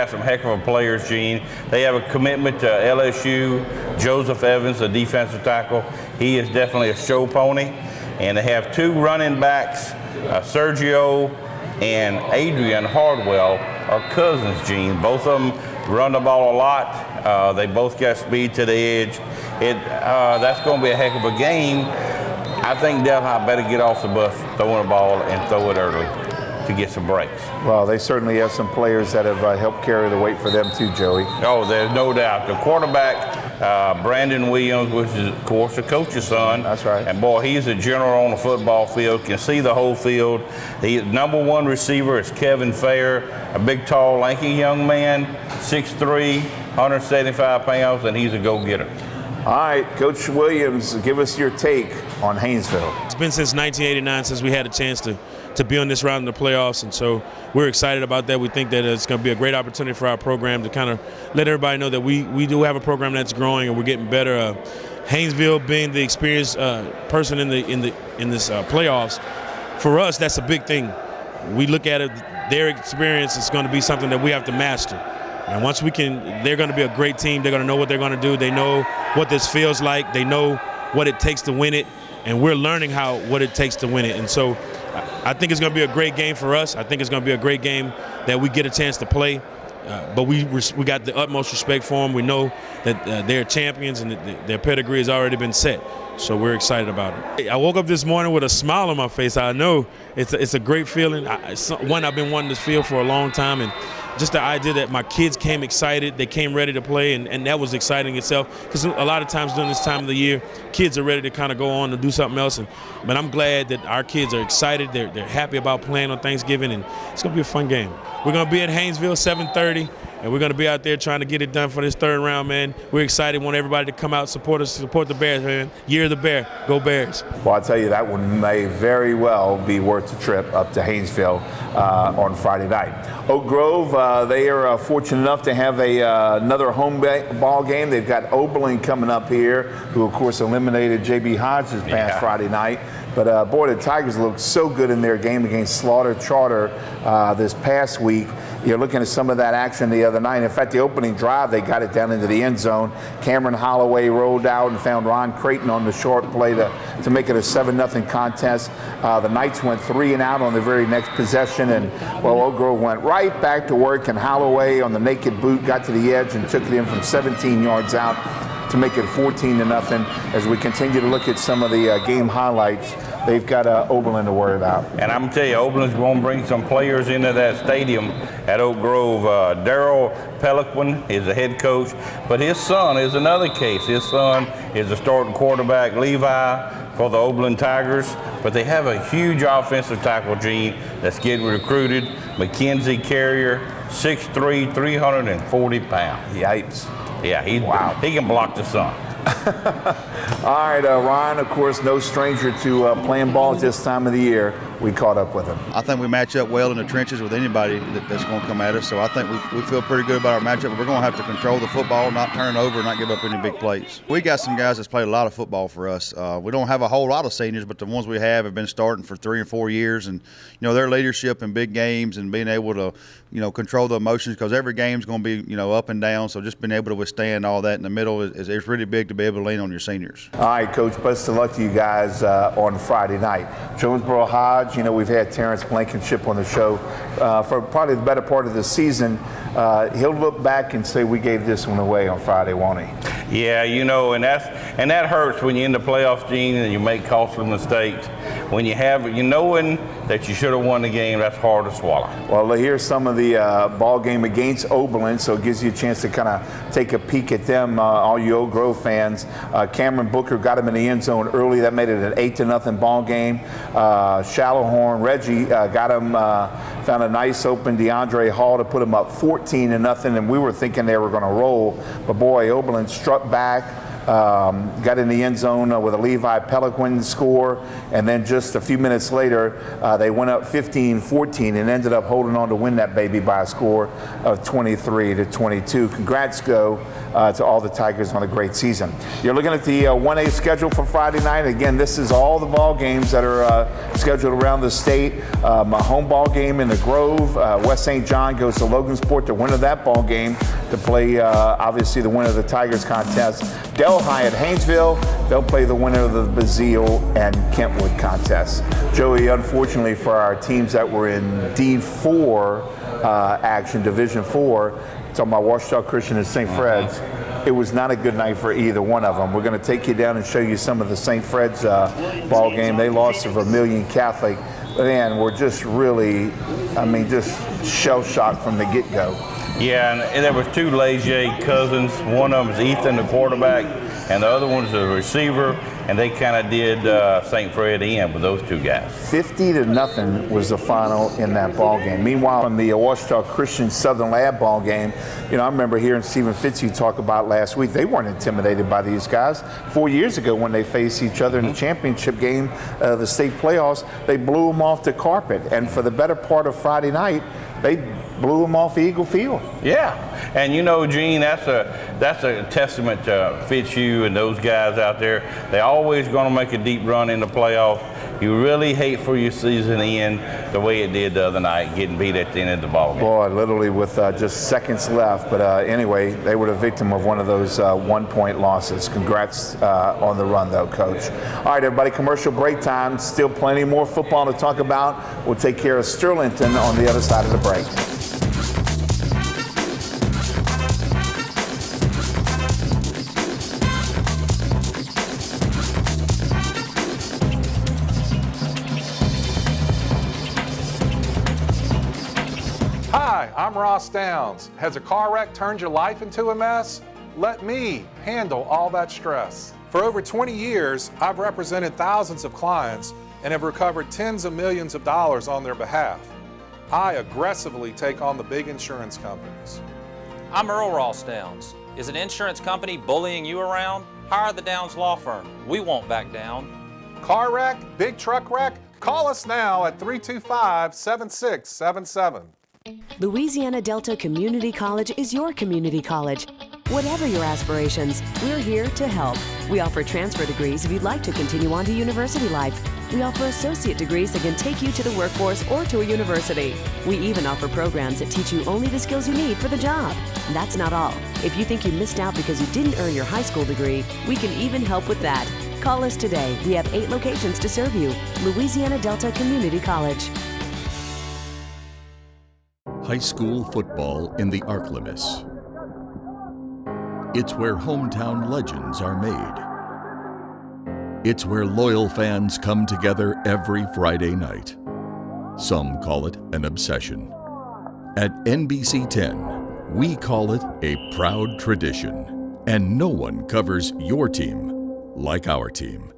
some heck of a players, Gene. They have a commitment to LSU. Joseph Evans, the defensive tackle, he is definitely a show pony. And they have two running backs, Sergio and Adrian Hardwell, are cousins, Gene. Both of them run the ball a lot. They both got speed to the edge. That's going to be a heck of a game. I think Delhi better get off the bus throwing the ball and throw it early to get some breaks. Well, they certainly have some players that have helped carry the weight for them too, Joey. Oh, there's no doubt. The quarterback, Brandon Williams, which is, of course, the coach's son. That's right. And, boy, he's a general on the football field, can see the whole field. The number one receiver is Kevin Fair, a big, tall, lanky young man, 6'3", 175 pounds, and he's a go-getter. All right, Coach Williams, give us your take on Haynesville. It's been since 1989 since we had a chance to be on this round in the playoffs, and so we're excited about that. We think that it's going to be a great opportunity for our program to kind of let everybody know that we do have a program that's growing and we're getting better. Haynesville being the experienced person in this playoffs, for us that's a big thing. We look at it, their experience is going to be something that we have to master. And once we can, they're going to be a great team. They're going to know what they're going to do. They know what this feels like. They know what it takes to win it, and we're learning what it takes to win it. And so I think it's going to be a great game for us. I think it's going to be a great game that we get a chance to play. But we got the utmost respect for them. We know that they're champions and their pedigree has already been set. So we're excited about it. I woke up this morning with a smile on my face. I know it's a great feeling. One I've been wanting to feel for a long time, and just the idea that my kids came excited, they came ready to play, and that was exciting itself. Because a lot of times during this time of the year, kids are ready to kind of go on and do something else. But I'm glad that our kids are excited. They're happy about playing on Thanksgiving, and it's going to be a fun game. We're going to be at Haynesville 7:30, and we're going to be out there trying to get it done for this third round, man. We're excited. Want everybody to come out, support us, support the Bears, man. Year of the Bear. Go Bears. Well, I'll tell you, that one may very well be worth the trip up to Haynesville on Friday night. Oak Grove, they are fortunate enough to have another home ball game. They've got Oberlin coming up here, who, of course, eliminated J.B. Hodge this past Friday night. But, boy, the Tigers looked so good in their game against Slaughter Charter this past week. You're looking at some of that action the other night. In fact, the opening drive, they got it down into the end zone. Cameron Holloway rolled out and found Ron Creighton on the short play to make it a 7-0 contest. The Knights went 3 and out on the very next possession, and, well, Oak Grove went right back to work, and Holloway on the naked boot got to the edge and took it in from 17 yards out. to make it 14-0. As we continue to look at some of the game highlights, they've got Oberlin to worry about. And I'm going to tell you, Oberlin's going to bring some players into that stadium at Oak Grove. Daryl Peliquin is the head coach, but his son is another case. His son is the starting quarterback, Levi, for the Oberlin Tigers, but they have a huge offensive tackle, Gene, that's getting recruited. Mackenzie Carrier, 6'3", 340 pounds. Yipes. Yeah, he can block the sun. All right, Ryan, of course, no stranger to playing ball at this time of the year. We caught up with him. I think we match up well in the trenches with anybody that's going to come at us, so I think we feel pretty good about our matchup. We're going to have to control the football, not turn it over, not give up any big plays. We got some guys that's played a lot of football for us. We don't have a whole lot of seniors, but the ones we have been starting for 3 and 4 years, and their leadership in big games and being able to control the emotions, because every game's going to be up and down, so just being able to withstand all that in the middle is really big to be able to lean on your seniors. All right, Coach, best of luck to you guys on Friday night. Jonesboro Hodge, we've had Terrence Blankenship on the show for probably the better part of the season. He'll look back and say we gave this one away on Friday, won't he? Yeah, and that hurts when you're in the playoffs, Gene, and you make costly mistakes. When you have knowing that you should have won the game, that's hard to swallow. Well, here's some of the ball game against Oberlin, so it gives you a chance to kind of take a peek at them, all you Oak Grove fans. Cameron Booker got him in the end zone early. That made it an 8-0 ball game. Shallowhorn Reggie got him, found a nice open DeAndre Hall to put him up 14-0, and we were thinking they were going to roll. But boy, Oberlin struck back. Got in the end zone with a Levi Peliquin score, and then just a few minutes later, they went up 15-14 and ended up holding on to win that baby by a score of 23-22. Congrats go to all the Tigers on a great season. You're looking at the 1A schedule for Friday night. Again, this is all the ball games that are scheduled around the state. My home ball game in the Grove. West St. John goes to Logansport, the winner of that ball game, to play obviously the winner of the Tigers contest. Delhi at Haynesville, they'll play the winner of the Bazille and Kentwood contest. Joey, unfortunately for our teams that were in D4 action, Division 4, talking about Ouachita Christian and St. Fred's, it was not a good night for either one of them. We're going to take you down and show you some of the St. Fred's ball game. They lost to Vermilion Catholic. Man, we're just really, just shell-shocked from the get-go. Yeah, and there was 2 Leger cousins. One of them is Ethan, the quarterback, and the other one's a receiver, and they kind of did St. Fred in with those 2 guys. 50-0 was the final in that ball game. Meanwhile, in the Ouachita Christian Southern Lab ball game, I remember hearing Stephen Fitzhugh talk about last week. They weren't intimidated by these guys. 4 years ago, when they faced each other in the championship game, the state playoffs, they blew them off the carpet. And for the better part of Friday night, they blew them off Eagle Field. Yeah, and Gene, that's a testament to Fitzhugh and those guys out there. They're always going to make a deep run in the playoffs. You really hate for your season to end the way it did the other night, getting beat at the end of the ball game. Boy, literally with just seconds left. But anyway, they were the victim of one of those 1-point losses. Congrats on the run, though, Coach. All right, everybody, commercial break time. Still plenty more football to talk about. We'll take care of Sterlington on the other side of the break. Hi, I'm Ross Downs. Has a car wreck turned your life into a mess? Let me handle all that stress. For over 20 years, I've represented thousands of clients and have recovered tens of millions of dollars on their behalf. I aggressively take on the big insurance companies. I'm Earl Ross Downs. Is an insurance company bullying you around? Hire the Downs Law Firm. We won't back down. Car wreck, big truck wreck? Call us now at 325-7677. Louisiana Delta Community College is your community college. Whatever your aspirations, we're here to help. We offer transfer degrees if you'd like to continue on to university life. We offer associate degrees that can take you to the workforce or to a university. We even offer programs that teach you only the skills you need for the job. And that's not all. If you think you missed out because you didn't earn your high school degree, we can even help with that. Call us today. We have 8 locations to serve you. Louisiana Delta Community College. High school football in the ArcLemis. It's where hometown legends are made. It's where loyal fans come together every Friday night. Some call it an obsession. At NBC 10, we call it a proud tradition. And no one covers your team like our team.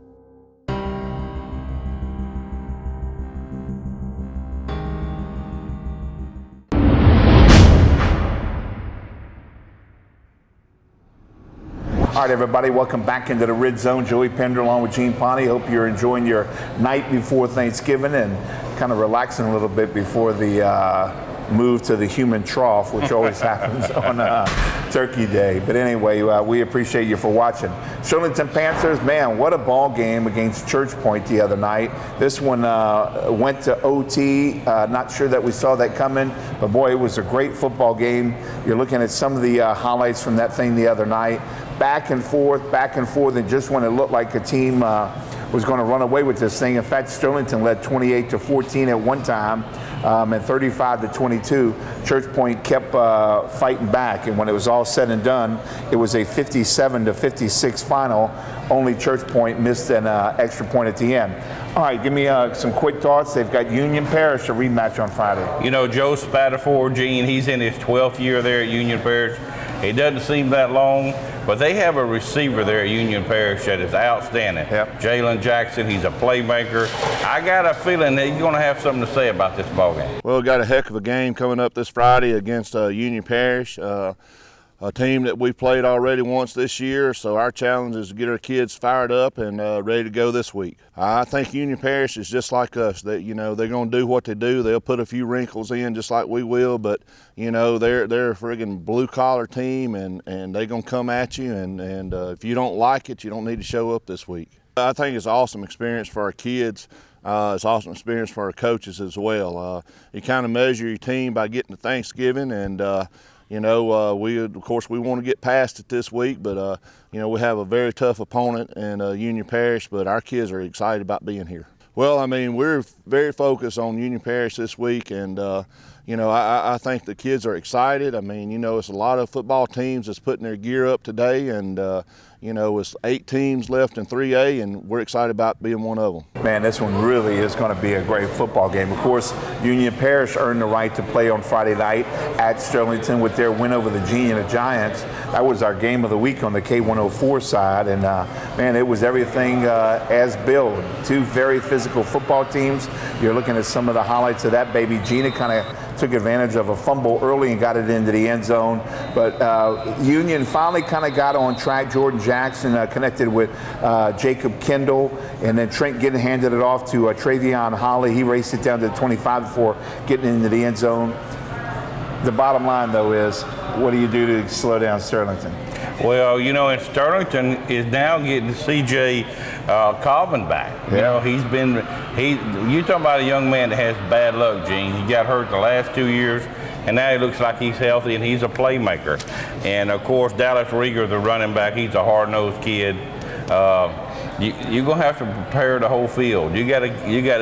All right, everybody, welcome back into the Red Zone. Joey Pender along with Gene Ponte. Hope you're enjoying your night before Thanksgiving and kind of relaxing a little bit before the move to the human trough, which always happens on Turkey Day. But anyway, we appreciate you for watching. Sterlington Panthers, man, what a ball game against Church Point the other night. This one went to OT. Not sure that we saw that coming, but boy, it was a great football game. You're looking at some of the highlights from that thing the other night. Back and forth, and just when it looked like a team was going to run away with this thing. In fact, Sterlington led 28-14 at one time, and 35-22. Church Point kept fighting back, and when it was all said and done, it was a 57-56 final. Only Church Point missed an extra point at the end. All right, give me some quick thoughts. They've got Union Parish, a rematch on Friday. You know, Joe Spatafor, Gene, he's in his 12th year there at Union Parish. It doesn't seem that long, but they have a receiver there at Union Parish that is outstanding. Yep. Jalen Jackson, he's a playmaker. I got a feeling that he's going to have something to say about this ball game. Well, we got a heck of a game coming up this Friday against Union Parish, a team that we played already once this year, so our challenge is to get our kids fired up and ready to go this week. I think Union Parish is just like us. That, you know, they're going to do what they do. They'll put a few wrinkles in just like we will, but you know, they're a friggin' blue-collar team, and they're going to come at you, and if you don't like it, you don't need to show up this week. I think it's an awesome experience for our kids. It's an awesome experience for our coaches as well. You kind of measure your team by getting to Thanksgiving, and you know, of course we want to get past it this week, but you know, we have a very tough opponent in Union Parish, but our kids are excited about being here. Well, I mean, we're very focused on Union Parish this week, and you know, I think the kids are excited. I mean, you know, it's a lot of football teams that's putting their gear up today, and you know, it's 8 teams left in 3A, and we're excited about being one of them. Man, this one really is going to be a great football game. Of course, Union Parish earned the right to play on Friday night at Sterlington with their win over the Genia Giants. That was our game of the week on the K104 side, and man, it was everything as billed. 2 very physical football teams. You're looking at some of the highlights of that baby. Gina kind of took advantage of a fumble early and got it into the end zone, but Union finally kind of got on track. Jordan Jackson connected with Jacob Kendall, and then Trent getting handed it off to Travion Holly. He raced it down to the 25 before getting into the end zone. The bottom line, though, is what do you do to slow down Sterlington? Well, you know, and Sterlington is now getting C.J. Colvin back. You know, you talking about a young man that has bad luck, Gene. He got hurt the last 2 years, and now he looks like he's healthy and he's a playmaker. And of course, Dallas Rieger, the running back, he's a hard-nosed kid. You're gonna have to prepare the whole field. You gotta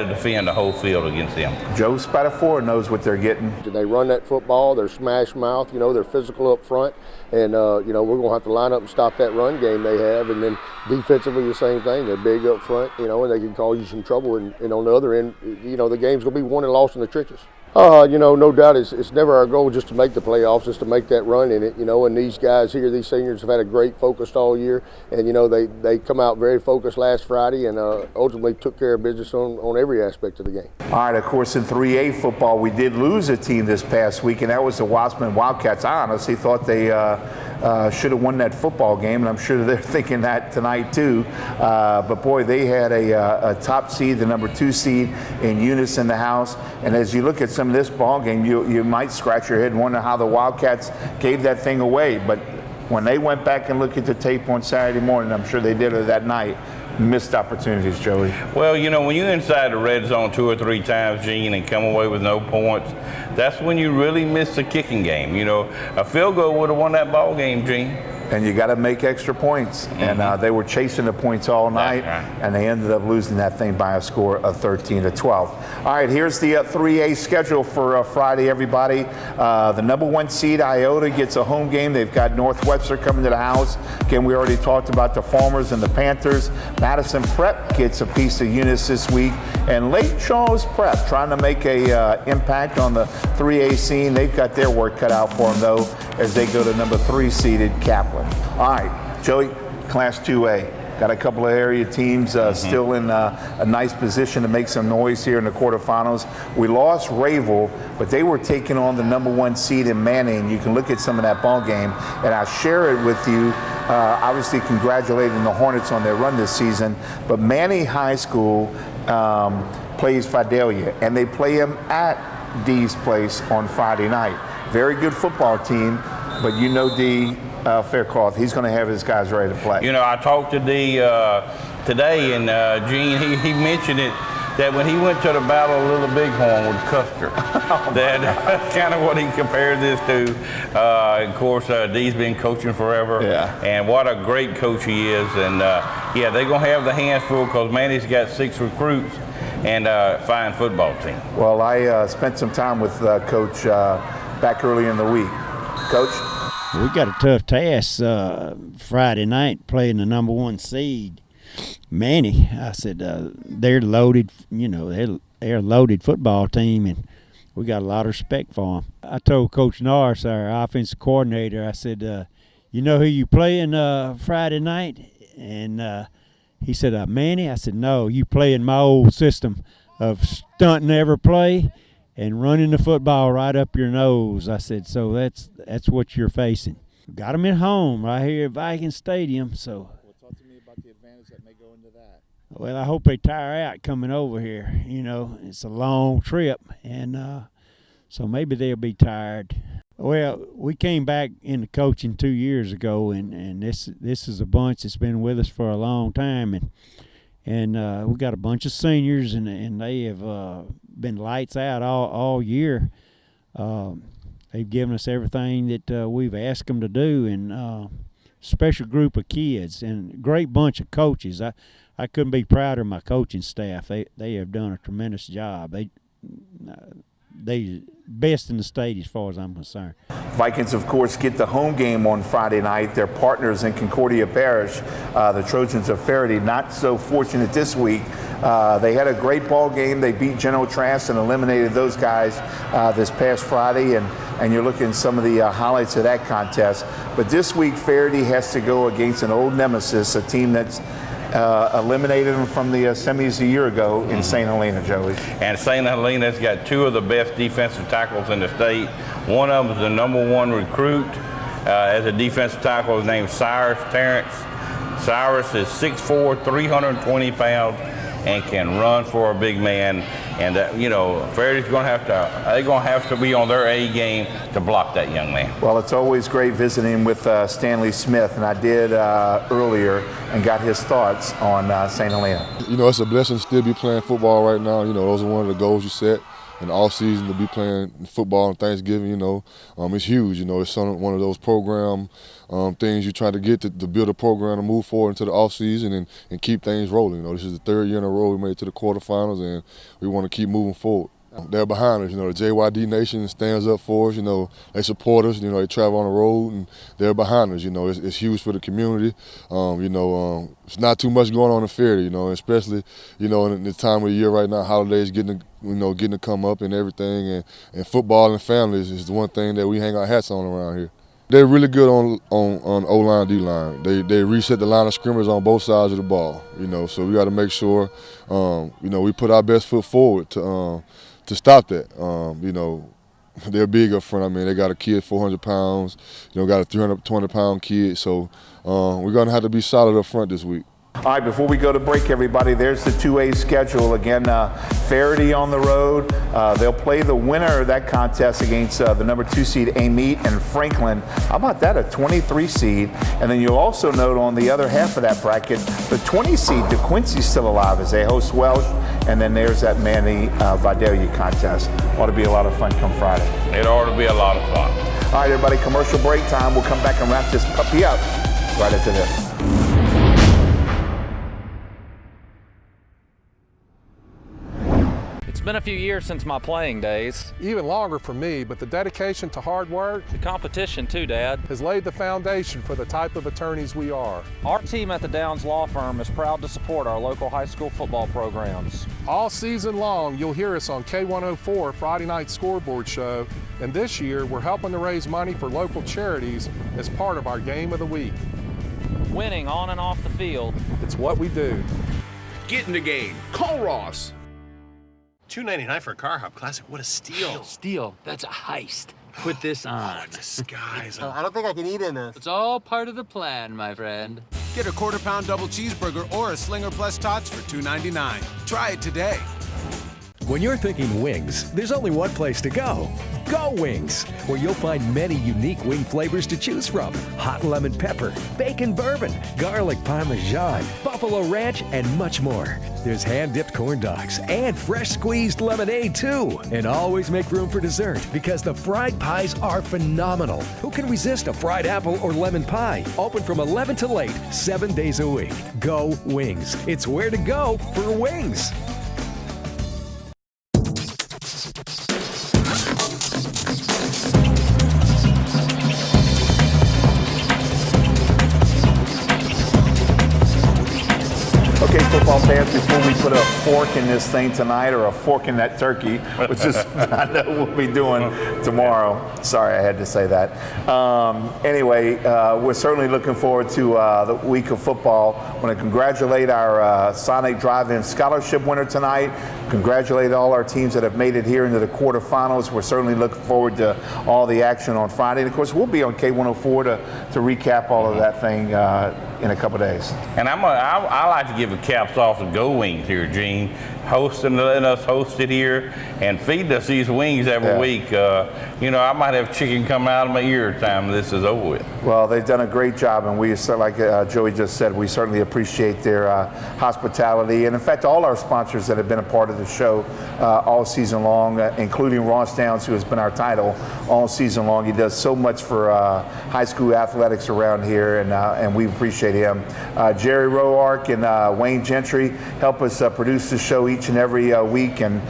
defend the whole field against them. Joe Spatafor knows what they're getting. They run that football. They're smash mouth. You know, they're physical up front, and you know, we're gonna have to line up and stop that run game they have. And then defensively, the same thing. They're big up front, you know, and they can cause you some trouble. And on the other end, you know, the game's gonna be won and lost in the trenches. You know, no doubt it's never our goal just to make the playoffs, just to make that run in it, you know, and these guys here, these seniors have had a great focus all year, and, you know, they come out very focused last Friday and ultimately took care of business on every aspect of the game. All right, of course, in 3A football, we did lose a team this past week, and that was the Wassman Wildcats. I honestly thought they should have won that football game, and I'm sure they're thinking that tonight too. But boy, they had a top seed, the number 2 seed in Eunice in the house, and as you look at some of this ball game, you might scratch your head and wonder how the Wildcats gave that thing away. But when they went back and looked at the tape on Saturday morning, I'm sure they did it that night. Missed opportunities, Joey. Well, you know, when you're inside the red zone 2 or 3 times, Gene, and come away with no points, that's when you really miss the kicking game. You know, a field goal would have won that ball game, Gene. And you got to make extra points. And they were chasing the points all night, and they ended up losing that thing by a score of 13-12. All right, here's the 3A schedule for Friday, everybody. The number 1 seed, Iota, gets a home game. They've got Northwestern coming to the house. Again, we already talked about the Farmers and the Panthers. Madison Prep gets a piece of Eunice this week. And Lake Charles Prep trying to make a impact on the 3A scene. They've got their work cut out for them, though, as they go to number 3 seeded Kaplan. All right, Joey, Class 2A. Got a couple of area teams still in a nice position to make some noise here in the quarterfinals. We lost Rayville, but they were taking on the number 1 seed in Manning. You can look at some of that ball game, and I'll share it with you. Obviously, congratulating the Hornets on their run this season. But Manning High School plays Fidelia, and they play them at Dee's place on Friday night. Very good football team, but you know Dee Faircloth, he's going to have his guys ready to play. You know, I talked to Dee today, and Gene, he mentioned it, that when he went to the Battle of Little Bighorn with Custer, that's kind of what he compared this to. Of course, Dee's been coaching forever, and what a great coach he is. And yeah, they're going to have the hands full because Manny's got 6 recruits and a fine football team. Well, I spent some time with Coach back early in the week. Coach? We got a tough task Friday night playing the number 1 seed, Manny. I said they're loaded, you know, they're a loaded football team, and we got a lot of respect for them. I told Coach Norris, our offensive coordinator, I said, you know who you playing Friday night? And he said, Manny. I said, no, you playing my old system of stunting every play and running the football right up your nose. I said, so that's what you're facing. Got them at home right here at Viking Stadium. So. Well, talk to me about the advantage that may go into that. Well, I hope they tire out coming over here. You know, it's a long trip, and so maybe they'll be tired. Well, we came back into coaching 2 years ago, and this is a bunch that's been with us for a long time, and we got a bunch of seniors, and they have been lights out all year. They've given us everything that we've asked them to do, and special group of kids and great bunch of coaches. I couldn't be prouder of my coaching staff. They have done a tremendous job. They best in the state as far as I'm concerned. Vikings, of course, get the home game on Friday night. They're partners in Concordia Parish. The Trojans of Faraday, not so fortunate this week. They had a great ball game. They beat General Trask and eliminated those guys this past Friday, and you're looking at some of the highlights of that contest. But this week, Faraday has to go against an old nemesis, a team that's eliminated them from the semis a year ago in St. Helena, Joey. And St. Helena's got 2 of the best defensive tackles in the state. One of them is the number 1 recruit as a defensive tackle. His name's Cyrus Terrence. Cyrus is 6'4", 320 pounds, and can run for a big man. And you know, Faraday's going to have to be on their A game to block that young man. Well, it's always great visiting with Stanley Smith, and I did earlier and got his thoughts on St. Helena. You know, it's a blessing to still be playing football right now. You know, those are one of the goals you set in the off season, to be playing football on Thanksgiving. You know, it's huge. You know, it's one of those program things you try to get to build a program to move forward into the off season and keep things rolling. You know, this is the 3rd year in a row we made it to the quarterfinals, and we want to keep moving forward. They're behind us. You know, the JYD Nation stands up for us. You know, they support us. You know, they travel on the road, and they're behind us. You know, it's huge for the community. You know, it's not too much going on in Faraday. You know, especially, you know, in the time of the year right now, holidays getting to come up and everything, and football and families is the one thing that we hang our hats on around here. They're really good on O-line, D-line. They reset the line of scrimmage on both sides of the ball. You know, so we got to make sure, you know, we put our best foot forward to stop that. You know, they're big up front. I mean, they got a kid 400 pounds, you know, got a 320-pound kid. So we're going to have to be solid up front this week. All right, before we go to break, everybody, there's the 2A schedule. Again, Faraday on the road. They'll play the winner of that contest against the number 2 seed, Amite and Franklin. How about that, a 23 seed? And then you'll also note on the other half of that bracket, the 20 seed, DeQuincy's still alive as they host Welsh. And then there's that Manny Vidalia contest. Ought to be a lot of fun come Friday. It ought to be a lot of fun. All right, everybody, commercial break time. We'll come back and wrap this puppy up right after this. It's been a few years since my playing days. Even longer for me, but the dedication to hard work, The competition too, Dad. has laid the foundation for the type of attorneys we are. Our team at the Downs Law Firm is proud to support our local high school football programs. All season long, you'll hear us on K104 Friday Night Scoreboard Show, and this year we're helping to raise money for local charities as part of our Game of the Week. Winning on and off the field. It's what we do. Get in the game. Call Ross. $2.99 for a Car Hop Classic. What a steal. Steal. That's a heist. Put this on. Oh, disguise. I don't think I can eat in this. It's all part of the plan, my friend. Get a quarter-pound double cheeseburger or a Slinger Plus Tots for $2.99. Try it today. When you're thinking wings, there's only one place to go. Go Wings, where you'll find many unique wing flavors to choose from. Hot lemon pepper, bacon bourbon, garlic parmesan, buffalo ranch, and much more. There's hand-dipped corn dogs and fresh squeezed lemonade too. And always make room for dessert because the fried pies are phenomenal. Who can resist a fried apple or lemon pie? Open from 11 to late, 7 days a week. Go Wings. It's where to go for wings. Okay, football fans, before we put a fork in this thing tonight or a fork in that turkey, which is I know we'll be doing tomorrow. Sorry, I had to say that. Anyway, we're certainly looking forward to the week of football. I want to congratulate our Sonic Drive-In Scholarship winner tonight. Congratulate all our teams that have made it here into the quarterfinals. We're certainly looking forward to all the action on Friday. And of course, we'll be on K104 to recap all of that thing in a couple of days. And I like to give a caps off to Go Wings here, Gene, letting us host it here and feeding us these wings every week. I might have chicken coming out of my ear time this is over with. Well, they've done a great job, and we, like Joey just said, we certainly appreciate their hospitality. And in fact, all our sponsors that have been a part of the show all season long, including Ross Downs, who has been our title all season long. He does so much for high school athletics around here, and we appreciate him. Jerry Roark and Wayne Gentry help us produce the show each and every week, and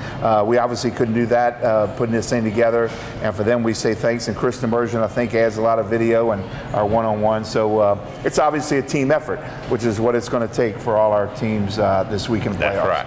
we obviously couldn't do that putting this thing together. And for them, we say thanks. And Chris Immersion, I think, adds a lot of video and our one-on-one. So it's obviously a team effort, which is what it's going to take for all our teams this week in the playoffs. That's right.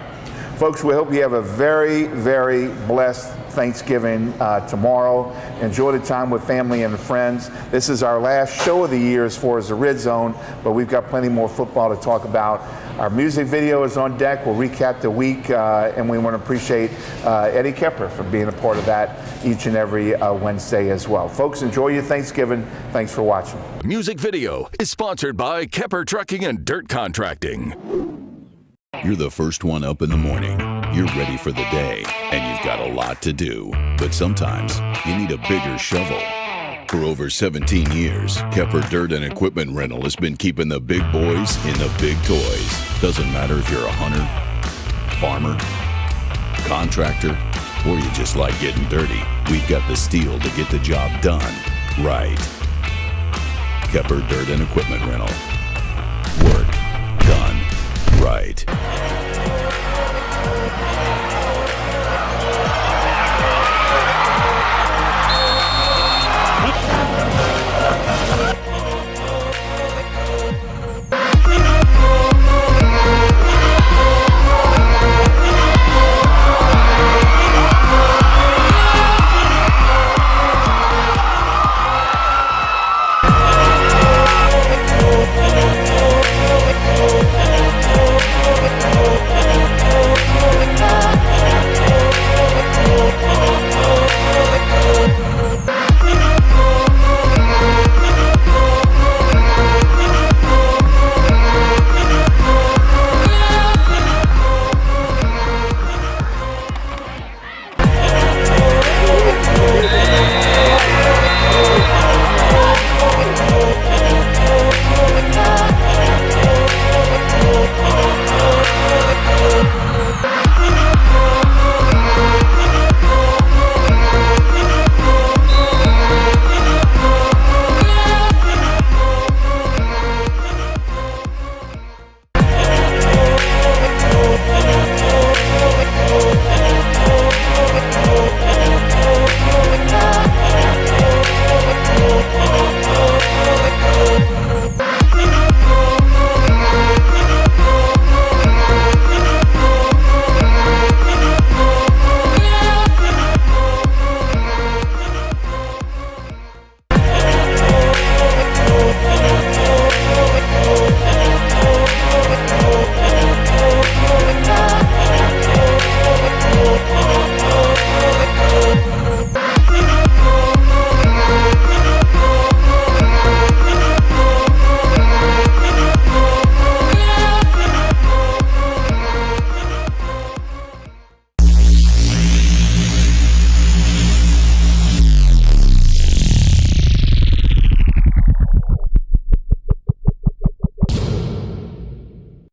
Folks, we hope you have a very, very blessed Thanksgiving tomorrow. Enjoy the time with family and friends. This is our last show of the year as far as the Red Zone, but we've got plenty more football to talk about. Our music video is on deck. We'll recap the week, and we want to appreciate Eddie Kepler for being a part of that each and every Wednesday as well. Folks, enjoy your Thanksgiving. Thanks for watching. Music video is sponsored by Kepler Trucking and Dirt Contracting. You're the first one up in the morning. You're ready for the day, and you've got a lot to do. But sometimes you need a bigger shovel. For over 17 years, Kepler Dirt and Equipment Rental has been keeping the big boys in the big toys. Doesn't matter if you're a hunter, farmer, contractor, or you just like getting dirty. We've got the steel to get the job done right. Kepler Dirt and Equipment Rental. Work done right.